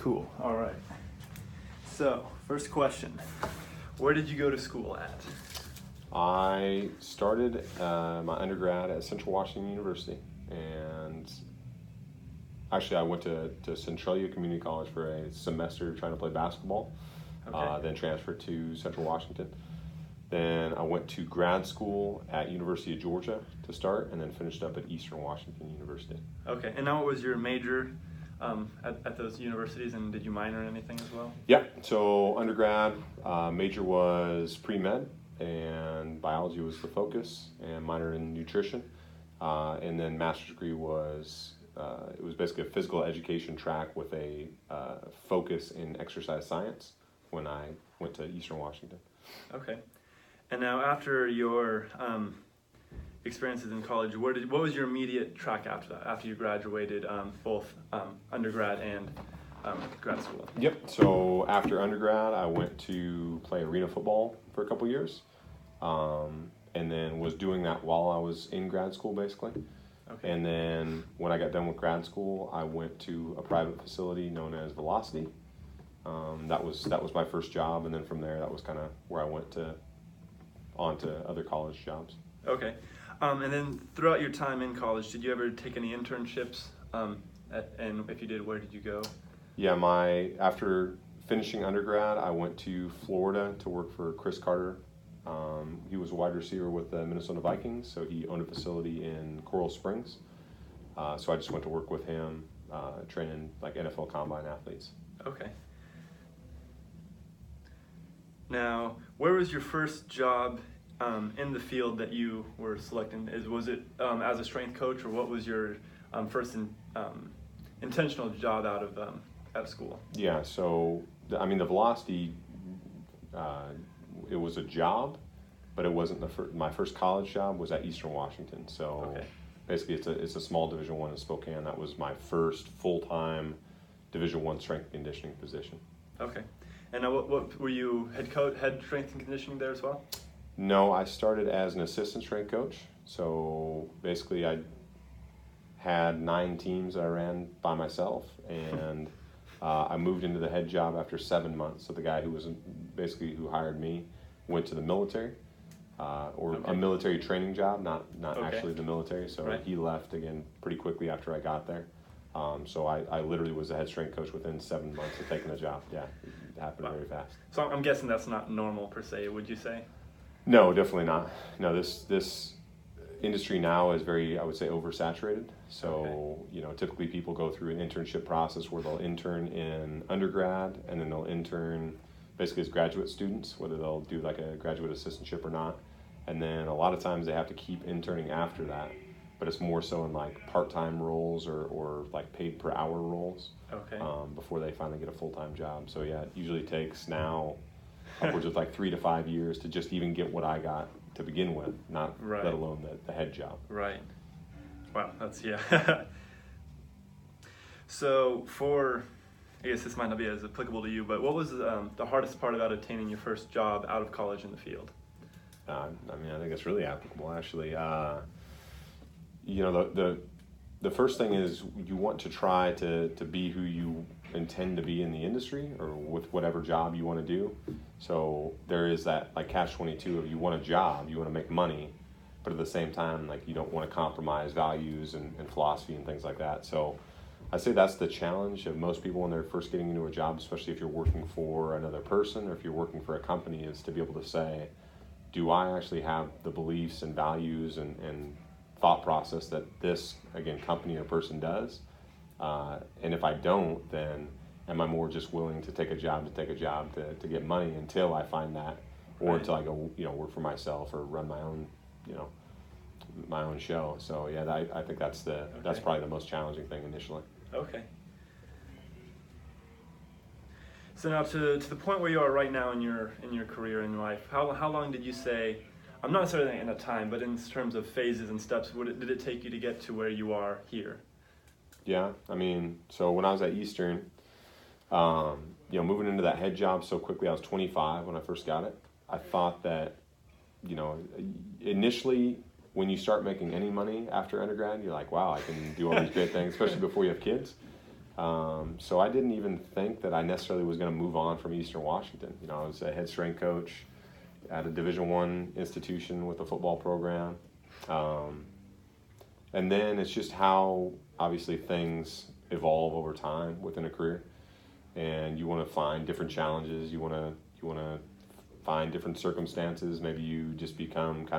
Cool. All right. So, first question. Where did you go to school at? I started my undergrad at Central Washington University, and actually I went to Centralia Community College for a semester trying to play basketball, then transferred to Central Washington. Then I went to grad school at University of Georgia to start, and then finished up at Eastern Washington University. Okay, and now what was your major at those universities, and did you minor in anything as well? Yeah, so undergrad, major was pre-med, and biology was the focus, and minor in nutrition. And then master's degree was, it was basically a physical education track with a focus in exercise science when I went to Eastern Washington. Okay. And now after your experiences in college, what was your immediate track after that, after you graduated both undergrad and grad school? Yep, so after undergrad, I went to play arena football for a couple years, and then was doing that while I was in grad school, basically. Okay. And then when I got done with grad school, I went to a private facility known as Velocity. That was my first job, and then from there, that was kind of where I went on to other college jobs. Okay. And then throughout your time in college, did you ever take any internships? And if you did, where did you go? Yeah, after finishing undergrad, I went to Florida to work for Chris Carter. He was a wide receiver with the Minnesota Vikings, so he owned a facility in Coral Springs. So I just went to work with him, training like NFL Combine athletes. Okay. Now, where was your first job in the field that you were selecting? Was it as a strength coach, or what was your first intentional job out of school? Yeah, so the Velocity, it was a job, but it wasn't my first college job was at Eastern Washington. So okay. Basically, it's a small Division I in Spokane. That was my first full-time Division I strength and conditioning position. Okay. And now, what were you head strength and conditioning there as well? No, I started as an assistant strength coach. So basically, I had 9 teams that I ran by myself, and I moved into the head job after 7 months. So the guy who hired me went to the military, a military training job, not actually the military. So right. He left again pretty quickly after I got there. So I literally was a head strength coach within 7 months of taking the job. Yeah, it happened very fast. So I'm guessing that's not normal per se, would you say? No, definitely not. No, this industry now is very, I would say, oversaturated. So, typically people go through an internship process where they'll intern in undergrad, and then they'll intern basically as graduate students, whether they'll do like a graduate assistantship or not. And then a lot of times they have to keep interning after that, but it's more so in like part-time roles or like paid per hour roles. Okay. Before they finally get a full-time job. So yeah, it usually takes now upwards of like 3 to 5 years to just even get what I got to begin with, not right. let alone the head job. Right. Wow, that's, yeah. So I guess this might not be as applicable to you, but what was the hardest part about obtaining your first job out of college in the field? I think it's really applicable, actually. The first thing is you want to try to be who you intend to be in the industry or with whatever job you want to do. So there is that like catch-22 of you want a job, you want to make money, but at the same time, like you don't want to compromise values and philosophy and things like that. So I'd say that's the challenge of most people when they're first getting into a job, especially if you're working for another person or if you're working for a company, is to be able to say, do I actually have the beliefs and values and thought process that this, again, company or person does? And if I don't, then am I more just willing to take a job to get money until I find that, or right. until I go, work for myself or run my own, my own show. So yeah, I think that's probably the most challenging thing initially. Okay. So now to the point where you are right now in your career in life, how long did you say, I'm not necessarily in a time, but in terms of phases and steps, did it take you to get to where you are here? Yeah, so when I was at Eastern, moving into that head job so quickly, I was 25 when I first got it. I thought that, initially when you start making any money after undergrad, you're like, wow, I can do all these great things, especially before you have kids. So I didn't even think that I necessarily was going to move on from Eastern Washington. You know, I was a head strength coach at a Division I institution with a football program. And then it's just how obviously things evolve over time within a career, and you want to find different challenges. You want to find different circumstances. Maybe you just become kind